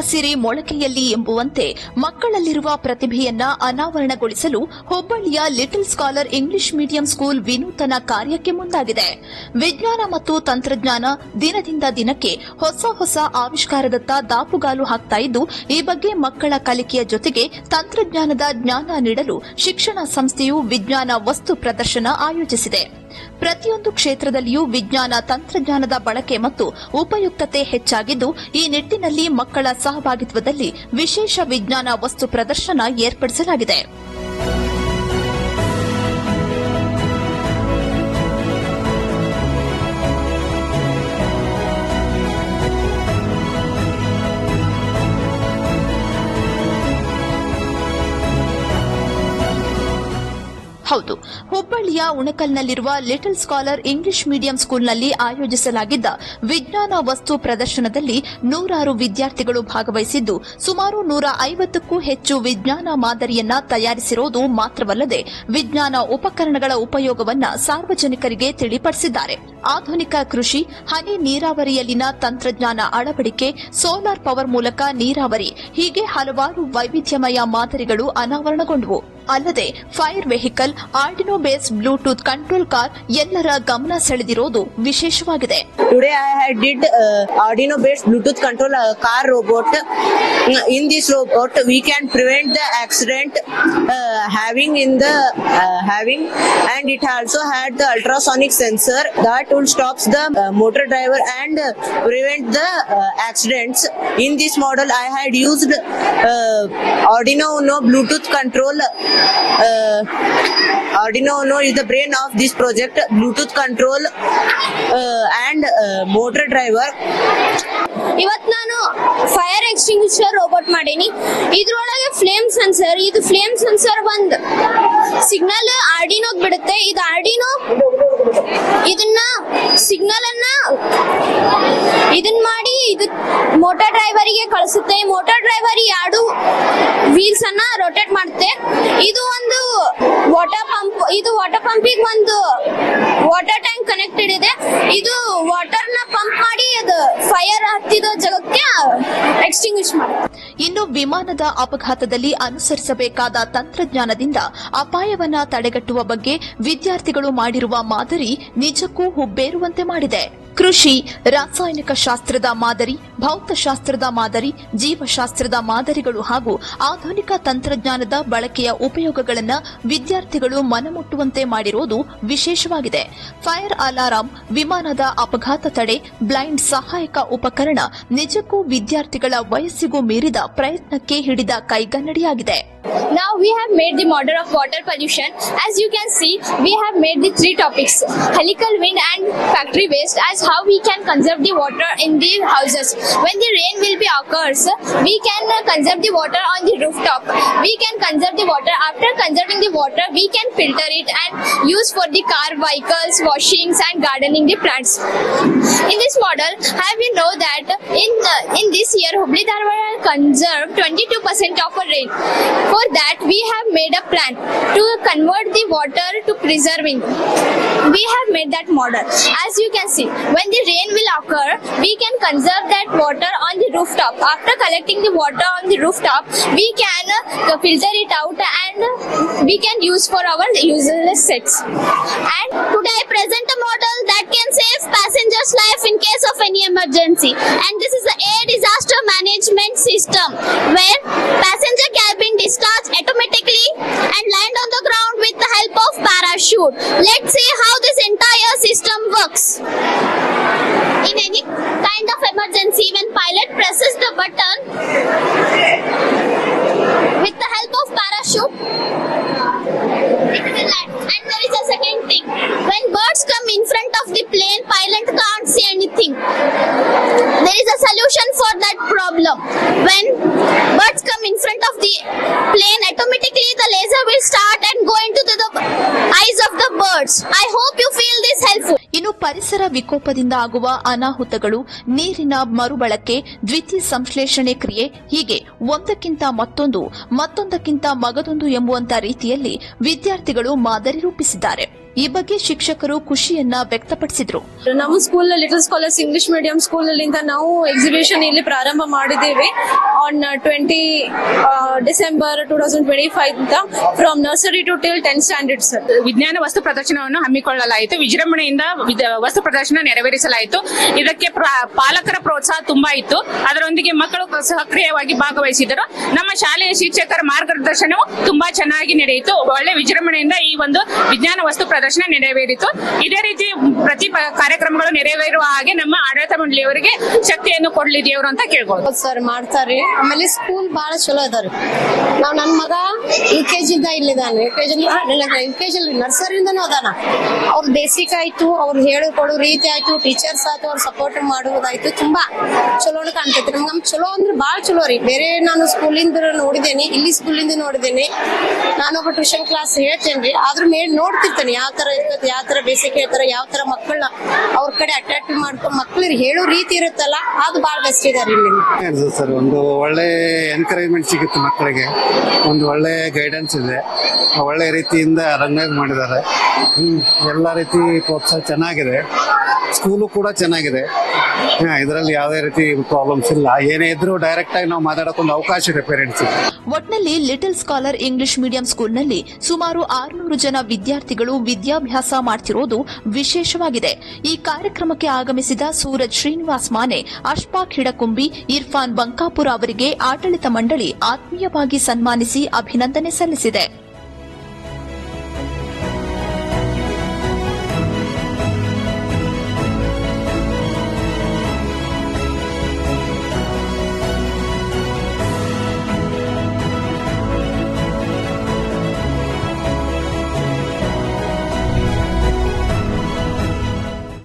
ಸಿರಿ ಮೊಳಕೆಯಲ್ಲಿ ಎಂಬುವಂತೆ ಮಕ್ಕಳಲ್ಲಿರುವ ಪ್ರತಿಭೆಯನ್ನ ಅನಾವರಣಗೊಳಿಸಲು ಹುಬ್ಬಳ್ಳಿಯ little scholar English medium school ವಿನೂತನ ಕಾರ್ಯಕ್ಕೆ ಮುಂದಾಗಿದೆ. ವಿಜ್ಞಾನ ಮತ್ತು ತಂತ್ರಜ್ಞಾನ ದಿನದಿಂದ ದಿನಕ್ಕೆ ಹೊಸ ಆವಿಷ್ಕಾರದತ್ತ ದಾಪುಗಾಲು ಹಾಕ್ತಾ ಇದ್ದು, ಈ ಬಗ್ಗೆ ಮಕ್ಕಳ ಕಲಿಕೆಯ ಜೊತೆಗೆ ತಂತ್ರಜ್ಞಾನದ ಜ್ಞಾನ ನೀಡಲು ಶಿಕ್ಷಣ ಸಂಸ್ಥೆಯು ವಿಜ್ಞಾನ ವಸ್ತು ಪ್ರದರ್ಶನ ಆಯೋಜಿಸಿದೆ. ಪ್ರತಿಯೊಂದು ಕ್ಷೇತ್ರದಲ್ಲಿಯೂ ವಿಜ್ಞಾನ ತಂತ್ರಜ್ಞಾನದ ಬಳಕೆ ಮತ್ತು ಉಪಯುಕ್ತತೆ ಹೆಚ್ಚಾಗಿದ್ದು, ಈ ನಿಟ್ಟಿನಲ್ಲಿ ಮಕ್ಕಳ ಸಹಭಾಗಿತ್ವದಲ್ಲಿ ವಿಶೇಷ ವಿಜ್ಞಾನ ವಸ್ತು ಪ್ರದರ್ಶನ ಏರ್ಪಡಿಸಲಾಗಿದೆ. ಹೌದು, ಹುಬ್ಬಳ್ಳಿಯ ಉಣಕಲ್ನಲ್ಲಿರುವ ಲಿಟಲ್ ಸ್ಕಾಲರ್ ಇಂಗ್ಲಿಷ್ ಮೀಡಿಯಂ ಸ್ಕೂಲ್ನಲ್ಲಿ ಆಯೋಜಿಸಲಾಗಿದ್ದ ವಿಜ್ಞಾನ ವಸ್ತು ಪ್ರದರ್ಶನದಲ್ಲಿ 100 ವಿದ್ಯಾರ್ಥಿಗಳು ಭಾಗವಹಿಸಿದ್ದು, ಸುಮಾರು 150ಕ್ಕೂ ಹೆಚ್ಚು ವಿಜ್ಞಾನ ಮಾದರಿಯನ್ನ ತಯಾರಿಸಿರುವುದು ಮಾತ್ರವಲ್ಲದೆ ವಿಜ್ಞಾನ ಉಪಕರಣಗಳ ಉಪಯೋಗವನ್ನ ಸಾರ್ವಜನಿಕರಿಗೆ ತಿಳಿಪಡಿಸಿದ್ದಾರೆ. ಆಧುನಿಕ ಕೃಷಿ, ಹನಿ ನೀರಾವರಿಯಲ್ಲಿನ ತಂತ್ರಜ್ಞಾನ ಅಳವಡಿಕೆ, ಸೋಲಾರ್ ಪವರ್ ಮೂಲಕ ನೀರಾವರಿ ಹೀಗೆ ಹಲವಾರು ವೈವಿಧ್ಯಮಯ ಮಾದರಿಗಳು ಅನಾವರಣಗೊಂಡವು. ಅಲ್ಲದೆ fire vehicle, Arduino base Bluetooth control car ಎಲ್ಲರ ಗಮನ ಸೆಳೆದಿರೋದು ವಿಶೇಷವಾಗಿದೆ. Today I did Arduino based Bluetooth control car robot. In this robot we can prevent the accident having and it also had the ultrasonic sensor that will stop the motor driver and prevent the accidents. In this model I had used Arduino Uno Bluetooth control. Arduino Uno is the brain of this project. Bluetooth control and motor driver. ಇವತ್ತು ನಾನು fire extinguisher robot ಮಾಡೀನಿ. ಇದ್ರೊಳಗೆ flame sensor ಒಂದು signal ಆರ್ಡಿನೋಗ್ ಬಿಡುತ್ತೆ. ಇದು Arduino ಇದನ್ನ signal ಅನ್ನ ಇದನ್ನ ಮಾಡಿ ಇದು ಮೋಟಾರ್ ಡ್ರೈವರಿಗೆ ಕಳಿಸುತ್ತೆ. ಮೋಟಾರ್ ಡ್ರೈವರ್ 2 ವೀಲ್ಸ್ ಅನ್ನ ರೊಟೇಟ್ ಮಾಡುತ್ತೆ. ಇದು ಒಂದು ವಾಟರ್ ಪಂಪ್. ಇದು ವಾಟರ್ ಪಂಪಿಗೆ ಒಂದು ವಾಟರ್ ಟ್ಯಾಂಕ್ ಕನೆಕ್ಟೆಡ್ ಇದೆ. ಇದು ವಾಟರ್ ನ ಪಂಪ್ ಮಾಡಿ ಅದು ಫೈರ್ ಹತ್ತಿದ ಜಾಗಕ್ಕೆ ಎಕ್ಸ್ಟಿಂಗ್ವಿಷ್ ಮಾಡುತ್ತೆ. ಇನ್ನು ವಿಮಾನದ ಅಪಘಾತದಲ್ಲಿ ಅನುಸರಿಸಬೇಕಾದ ತಂತ್ರಜ್ಞಾನದಿಂದ ಅಪಾಯವನ್ನ ತಡೆಗಟ್ಟುವ ಬಗ್ಗೆ ವಿದ್ಯಾರ್ಥಿಗಳು ಮಾಡಿರುವ ಮಾದರಿ ನಿಜಕ್ಕೂ ಹುಬ್ಬೇರುವಂತೆ ಮಾಡಿದೆ. ಕೃಷಿ, ರಾಸಾಯನಿಕ ಶಾಸ್ತ್ರದ ಮಾದರಿ, ಭೌತಶಾಸ್ತ್ರದ ಮಾದರಿ, ಜೀವಶಾಸ್ತ್ರದ ಮಾದರಿಗಳು ಹಾಗೂ ಆಧುನಿಕ ತಂತ್ರಜ್ಞಾನದ ಬಳಕೆಯ ಉಪಯೋಗಗಳನ್ನು ವಿದ್ಯಾರ್ಥಿಗಳು ಮನಮುಟ್ಟುವಂತೆ ಮಾಡಿರುವುದು ವಿಶೇಷವಾಗಿದೆ. ಫೈರ್ ಅಲಾರಾಂ, ವಿಮಾನದ ಅಪಘಾತ ತಡೆ, ಬ್ಲೈಂಡ್ ಸಹಾಯಕ ಉಪಕರಣ ನಿಜಕ್ಕೂ ವಿದ್ಯಾರ್ಥಿಗಳ ವಯಸ್ಸಿಗೂ ಮೀರಿದ ಪ್ರಯತ್ನಕ್ಕೆ ಹಿಡಿದ ಕೈಗನ್ನಡಿಯಾಗಿದೆ. Now we have made the model of water pollution. As you can see, we have made the 3 topics: helical wind and factory waste, as how we can conserve the water in the houses. When the rain will be occurs, we can conserve the water on the rooftop. We can conserve the water. After conserving the water, we can filter it and use for the car, vehicles, washings and gardening the plants. In this model, have you know that in this year Hubli Dharwad conserved 22% of our rain. For that, we have made a plan to convert the water to preserving. We have made that model. As you can see, when the rain will occur, we can conserve that water on the rooftop. After collecting the water on the rooftop, we can filter it out and we can use for our useless sets. And today I present a model that can save passengers' life in case of any emergency. And this is the air disaster management system, where passenger cabin discharge automatically and land on the ground with the help of parachute. Let's see how this entire system works. In any kind of emergency, when pilot presses the button with the help of parachute, it will land. And there is a second thing: when birds come in front of the plane, pilot can't see anything. There is a solution for that problem. When birds come in front of the plane, automatically the laser will start and go into the eyes of the birds. I hope you feel this helpful. ಇನ್ನು ಪರಿಸರ ವಿಕೋಪದಿಂದ ಆಗುವ ಅನಾಹುತಗಳು, ನೀರಿನ ಮರುಬಳಕೆ, ದ್ವಿತೀಯ ಸಂಶ್ಲೇಷಣೆ ಕ್ರಿಯೆ ಹೀಗೆ ಒಂದಕ್ಕಿಂತ ಮತ್ತೊಂದಕ್ಕಿಂತ ಮಗದೊಂದು ಎಂಬುವಂತ ರೀತಿಯಲ್ಲಿ ವಿದ್ಯಾರ್ಥಿಗಳು ಮಾದರಿ ರೂಪಿಸಿದ್ದಾರೆ. ಈ ಬಗ್ಗೆ ಶಿಕ್ಷಕರು ಖುಷಿಯನ್ನ ವ್ಯಕ್ತಪಡಿಸಿದ್ರು. ನಮ್ಮ school little scholars English medium school ಅಲ್ಲಿಂದ ನಾವು ಎಕ್ಸಿಬಿಷನ್ ಇಲ್ಲಿ ಪ್ರಾರಂಭ ಮಾಡಿದ್ದೀವಿ ಆನ್ 20 ಡಿಸೆಂಬರ್ 2025 ಅಂತ from nursery to till 10th standard sir. ವಿಜ್ಞಾನ ವಸ್ತು ಪ್ರದರ್ಶನವನ್ನು ಹಮ್ಮಿಕೊಳ್ಳಲಾಯಿತು. ವಿಜೃಂಭಣೆಯಿಂದ ವಸ್ತು ಪ್ರದರ್ಶನ ನೆರವೇರಿಸಲಾಯಿತು. ಇದಕ್ಕೆ ಪಾಲಕರ ಪ್ರೋತ್ಸಾಹ ತುಂಬಾ ಇತ್ತು. ಅದರೊಂದಿಗೆ ಮಕ್ಕಳು ಸಕ್ರಿಯವಾಗಿ ಭಾಗವಹಿಸಿದರು. ನಮ್ಮ ಶಾಲೆಯ ಶಿಕ್ಷಕರ ಮಾರ್ಗದರ್ಶನವು ತುಂಬಾ ಚೆನ್ನಾಗಿ ನಡೆಯಿತು. ಒಳ್ಳೆ ವಿಜೃಂಭಣೆಯಿಂದ ಈ ಒಂದು ವಿಜ್ಞಾನ ವಸ್ತು ಪ್ರದರ್ಶನ ನೆರವೇರಿತು. ಇದೇ ರೀತಿ ಪ್ರತಿ ಕಾರ್ಯಕ್ರಮಗಳು ನೆರವೇರುವ ಹಾಗೆ ನಮ್ಮ ಆಡಳಿತ ಮಂಡಳಿಯವರಿಗೆ ಶಕ್ತಿಯನ್ನು ಕೊಡ್ಲಿ ದೇವರು ಅಂತ ಕೇಳ್ಬೋದು ಸರ್. ಮಾಡ್ತಾರೆ. ಆಮೇಲೆ ಸ್ಕೂಲ್ ಬಹಳ ಚಲೋ ಅದಾರೆ. ನಾವ್ ನನ್ ಮಗ UKG ಇಂದ ಇಲ್ಲಿದ್ದಾನೆ. UKG ನರ್ಸರಿಯಿಂದನೂ ಅದಾನ. ಅವ್ರ ಬೇಸಿಕ್ ಆಯ್ತು, ಅವ್ರು ಹೇಳಿಕೊಡೋ ರೀತಿ ಆಯ್ತು, ಟೀಚರ್ಸ್ ಆಯ್ತು, ಅವ್ರ ಸಪೋರ್ಟ್ ಮಾಡುವುದಾಯ್ತು, ತುಂಬಾ ಚಲೋ ಕಾಣ್ತೈತಿ. ನಮ್ಗೆ ಚಲೋ ಅಂದ್ರೆ ಬಾಳ ಚಲೋ ರೀ. ಬೇರೆ ನಾನು ಸ್ಕೂಲಿಂದ ನೋಡಿದ್ದೇನೆ, ಇಲ್ಲಿ ಸ್ಕೂಲಿಂದ ನೋಡಿದ್ದೇನೆ. ನಾನೊಬ್ಬ ಟ್ಯೂಷನ್ ಕ್ಲಾಸ್ ಹೇಳ್ತೇನ್ರಿ. ಆದ್ರೂ ನೋಡ್ತಿರ್ತೇನೆ ಯಾವ ತರ ಇರ್ತದೆ, ಯಾವ ತರ ಬೇಸಿಕ್ ಹೇಳ್ತಾರೆ, ಯಾವ ತರ ಮಕ್ಕಳನ್ನ ಅವ್ರ ಕಡೆ ಅಟ್ರಾಕ್ಟಿವ್ ಮಾಡ್ಕೊಂಡು ಮಕ್ಳಿಗೆ ಹೇಳೋ ರೀತಿ ಇರುತ್ತಲ್ಲ, ಅದು ಬಾಳ ಬೆಸ್ಟ್ ಇದೆ ರೀ. ಸರ್ ಒಂದು ಒಳ್ಳೆ ಎನ್ಕರೇಜ್ಮೆಂಟ್ ಸಿಗುತ್ತೆ ಮಕ್ಕಳಿಗೆ, ಒಂದು ಒಳ್ಳೆ ಗೈಡೆನ್ಸ್ ಇದೆ, ಒಳ್ಳೆ ರೀತಿಯಿಂದ ರಂಗಾಗಿ ಮಾಡಿದ್ದಾರೆ. ಎಲ್ಲ ರೀತಿ ಪ್ರೋತ್ಸಾಹ ಚೆನ್ನಾಗಿದೆ. ಸ್ಕೂಲು ಕೂಡ ಚೆನ್ನಾಗಿದೆ. ಇದರಲ್ಲಿ ಯಾವುದೇ ರೀತಿ ಪ್ರಾಬ್ಲಮ್ಸ್ ಇಲ್ಲ. ಏನೇ ಇದ್ರೂ ಡೈರೆಕ್ಟ್ ಆಗಿ ನಾವು ಮಾತಾಡೋಕೊಂದು ಅವಕಾಶ ಇದೆ ಪೇರೆಂಟ್ಸ್. ಒಟ್ನಲ್ಲಿ ಲಿಟಲ್ ಸ್ಕಾಲರ್ ಇಂಗ್ಲಿಷ್ ಮೀಡಿಯಂ ಸ್ಕೂಲ್ನಲ್ಲಿ ಸುಮಾರು 600 ಜನ ವಿದ್ಯಾರ್ಥಿಗಳು ವಿದ್ಯಾಭ್ಯಾಸ ಮಾಡ್ತಿರೋದು ವಿಶೇಷವಾಗಿದೆ. ಈ ಕಾರ್ಯಕ್ರಮಕ್ಕೆ ಆಗಮಿಸಿದ ಸೂರಜ್ ಶ್ರೀನಿವಾಸ್ ಮಾನೆ, ಅಶ್ಫಾಕ್ ಹಿಡಕುಂಬಿ, ಇರ್ಫಾನ್ ಬಂಕಾಪುರ ಅವರಿಗೆ ಆಡಳಿತ ಮಂಡಳಿ ಆತ್ಮೀಯವಾಗಿ ಸನ್ಮಾನಿಸಿ ಅಭಿನಂದನೆ ಸಲ್ಲಿಸಿದೆ.